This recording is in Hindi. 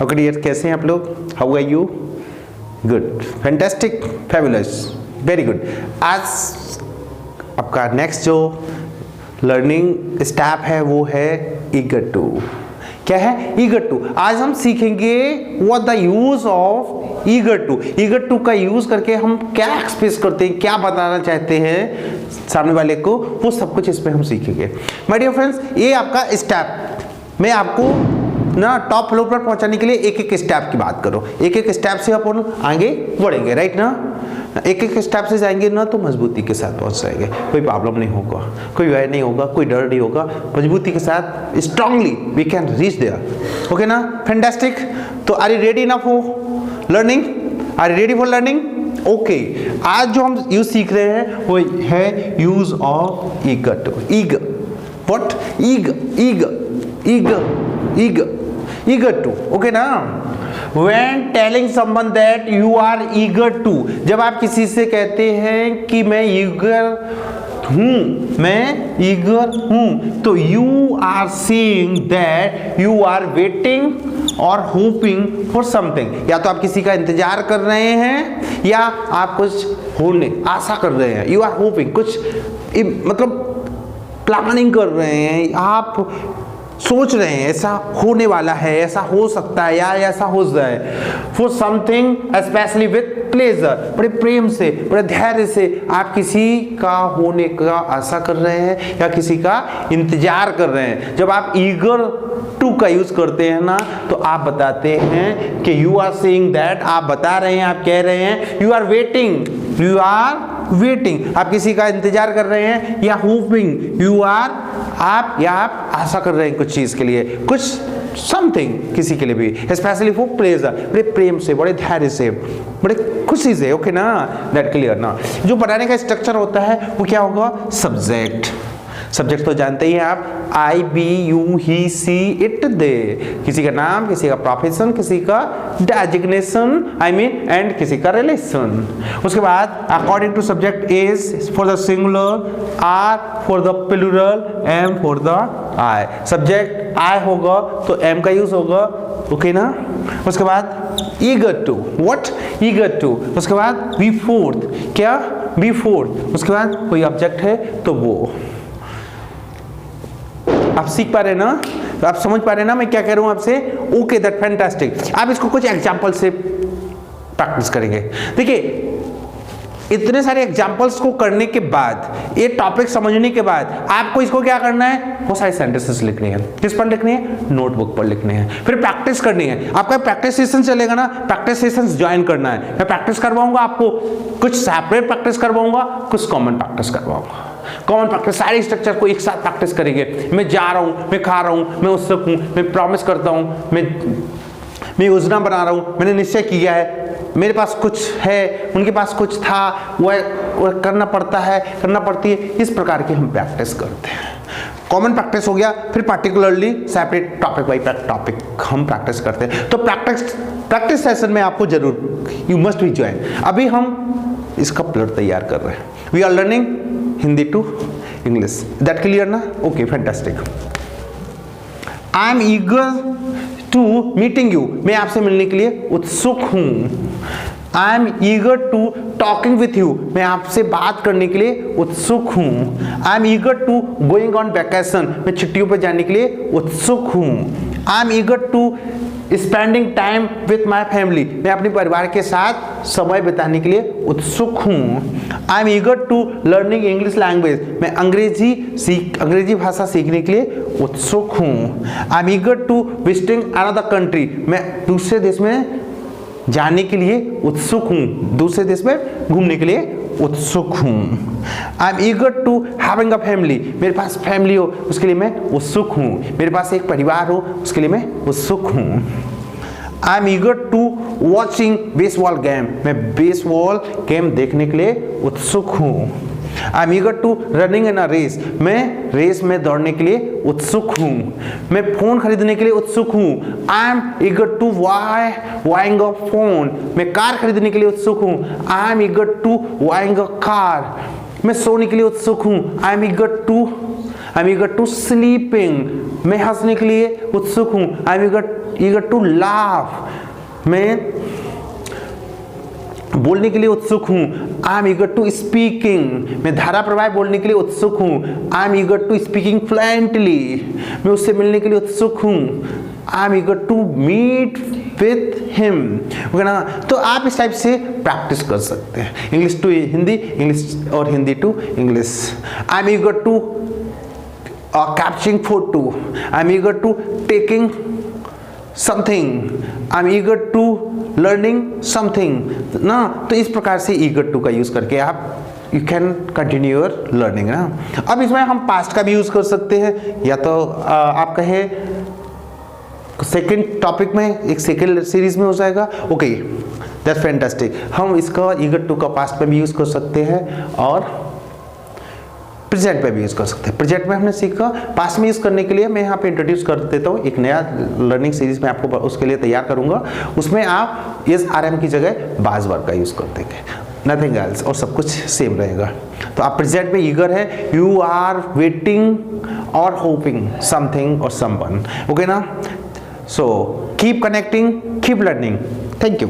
ओके डियर, कैसे हैं आप लोग? How are you? Good, fantastic, fabulous, very good. आज आपका नेक्स्ट जो लर्निंग स्टेप है वो है ईगर टू। क्या है? Eager to. आज हम सीखेंगे what the use of eager to. Eager to का यूज करके हम क्या एक्सप्रेस करते हैं, क्या बताना चाहते हैं सामने वाले को, वो सब कुछ इसमें हम सीखेंगे। माय डियर फ्रेंड्स, ये आपका स्टेप मैं आपको ना टॉप फ्लोर पर पहुंचाने के लिए एक एक स्टेप की बात करो। एक एक स्टेप से अपन आगे बढ़ेंगे, राइट ना? एक एक स्टेप से जाएंगे ना तो मजबूती के साथ पहुंच जाएंगे, कोई प्रॉब्लम नहीं होगा, कोई वह नहीं होगा, कोई डर नहीं होगा। मजबूती के साथ strongly we can reach there. Okay ना? फैंटास्टिक। तो are you ready now for learning? Are you ready for learning? Okay, आज जो हम यूज सीख रहे हैं वो है use of eager to. Eager, what? Eager, eager, eager, eager, eager to. Okay ना? When telling someone that you are eager to, जब आप किसी से कहते हैं कि मैं eager हूं, मैं eager हूं, तो you are saying that you are waiting और hoping for something। या तो आप किसी का इंतजार कर रहे हैं या आप कुछ होने आशा कर रहे हैं। You are hoping, कुछ मतलब प्लानिंग कर रहे हैं, आप सोच रहे हैं ऐसा होने वाला है, ऐसा हो सकता है या ऐसा हो जाए। For something specially with pleasure, बड़े प्रेम से, बड़े धैर्य से आप किसी का होने का आशा कर रहे हैं या किसी का इंतजार कर रहे हैं। जब आप ईगर टू का यूज करते हैं ना तो आप बताते हैं कि यू आर सेइंग दैट, आप बता रहे हैं, आप कह रहे हैं you are waiting, you are waiting, आप किसी का इंतजार कर रहे हैं, या होपिंग, यू आर आप आशा कर रहे हैं कुछ चीज के लिए, कुछ समथिंग किसी के लिए भी, स्पेशली फॉर प्लेजर, बड़े प्रेम से, बड़े धैर्य से, बड़े खुशी से। ओके ना? दैट क्लियर ना? जो बनाने का स्ट्रक्चर होता है वो क्या होगा? सब्जेक्ट। सब्जेक्ट तो जानते ही हैं आप, I, we, you, he, she, it, they. किसी का नाम, किसी का प्रोफेशन, किसी का डेजिग्नेशन, आई मीन, एंड किसी का रिलेशन। उसके बाद according to subject, is for the singular, are for the plural, am for the I. Subject I होगा तो एम का यूज होगा। ओके ना? उसके बाद eager to, what? Eager to. उसके बाद बी फोर्थ, क्या? B fourth. उसके बाद कोई ऑब्जेक्ट है तो वो। आप सीख पा रहे हैं ना? तो आप समझ पा रहे हैं ना मैं क्या कह रहा हूं आपसे? Okay, that fantastic. आप इसको कुछ एग्जांपल से प्रैक्टिस करेंगे। देखिए, इतने सारे एग्जांपल्स को करने के बाद, ये टॉपिक समझने के बाद आपको इसको क्या करना है? बहुत सारे सेंटेंसेस लिखने हैं। किस पर लिखने हैं? नोटबुक पर लिखने हैं। फिर प्रैक्टिस करनी है। आपका प्रैक्टिस सेशन चलेगा ना, प्रैक्टिस सेशन ज्वाइन करना है। मैं प्रैक्टिस करवाऊंगा आपको, कुछ सेपरेट प्रैक्टिस करवाऊंगा, कुछ कॉमन प्रैक्टिस करवाऊंगा। कॉमन प्रैक्टिस, सारे स्ट्रक्चर को एक साथ प्रैक्टिस करेंगे। मैं जा रहा हूं, मैं खा रहा हूं, मैं उत्सुक हूं, मैं प्रॉमिस करता हूं, मैं योजना बना रहा हूं, मैंने निश्चय किया है, मेरे पास कुछ है, उनके पास कुछ था, वह करना पड़ता है, करना पड़ती है। इस प्रकार की हम प्रैक्टिस करते हैं। कॉमन प्रैक्टिस हो गया, फिर particularly separate topic by topic हम प्रैक्टिस करते हैं। तो प्रैक्टिस सेशन में आपको जरूर, यू मस्ट बी ज्वाइन। अभी हम इसका प्लॉट तैयार कर रहे हैं। We are learning Hindi to English. That clear ना? Okay, fantastic. I am eager to meeting you, मैं आपसे मिलने के लिए उत्सुक हूं। I am eager to talking with you, मैं आपसे बात करने के लिए उत्सुक हूं। I am eager to going on vacation, मैं छुट्टियों पर जाने के लिए उत्सुक हूं। I am eager to spending time with my family, मैं अपने परिवार के साथ समय बिताने के लिए उत्सुक हूँ। I am eager to learning English language, मैं अंग्रेजी भाषा सीखने के लिए उत्सुक हूँ। I am eager to visiting another country, मैं दूसरे देश में जाने के लिए उत्सुक हूँ, दूसरे देश में घूमने के लिए उत्सुक हूँ। I am eager to having a family, मेरे पास फैमिली हो उसके लिए मैं उत्सुक हूँ, मेरे पास एक परिवार हो उसके लिए मैं उत्सुक हूँ। I am eager to watching baseball game, मैं बेसबॉल गेम देखने के लिए उत्सुक हूँ। I am eager to running in a race, मैं रेस में दौड़ने के लिए उत्सुक हूँ। मैं फोन खरीदने के लिए उत्सुक हूँ। I am eager to buying a phone, मैं कार खरीदने के लिए उत्सुक हूँ। I am eager to buying a car, मैं सोने के लिए उत्सुक हूँ। I am eager to I am eager to sleeping, मैं हंसने के लिए उत्सुक हूँ। I am eager to laugh, मैं बोलने के लिए उत्सुक हूँ। I am eager to speaking, मैं धारा प्रवाह बोलने के लिए उत्सुक हूँ। I am eager to speaking fluently, मैं उससे मिलने के लिए उत्सुक हूँ। I am eager to meet with him, okay ना। तो आप इस टाइप से प्रैक्टिस कर सकते हैं, इंग्लिश टू हिंदी, इंग्लिश और Hindi to English. I am eager to capturing photo, I am eager to taking something, I am eager to learning something ना। तो इस प्रकार से ईगर टू का यूज करके आप you can continue your learning ना। अब इसमें हम पास्ट का भी यूज कर सकते हैं, या तो आप कहे सेकेंड टॉपिक में, एक सेकेंड सीरीज में हो जाएगा। Okay, that's fantastic. हम इसका ईगर टू का पास्ट में भी यूज कर सकते हैं और प्रेजेंट में भी यूज कर सकते हैं। प्रेजेंट में हमने सीखा, पास्ट में यूज करने के लिए मैं यहाँ पे इंट्रोड्यूस कर देता हूँ एक नया लर्निंग सीरीज में, आपको उसके लिए तैयार करूंगा। उसमें आप यस आर एम की जगह बाज वर्ब का यूज कर देंगे, नथिंग एल्स, और सब कुछ सेम रहेगा। तो आप प्रेजेंट में ईगर है, यू आर वेटिंग और होपिंग समथिंग और समवन, ओके ना। So keep connecting, keep learning. Thank you.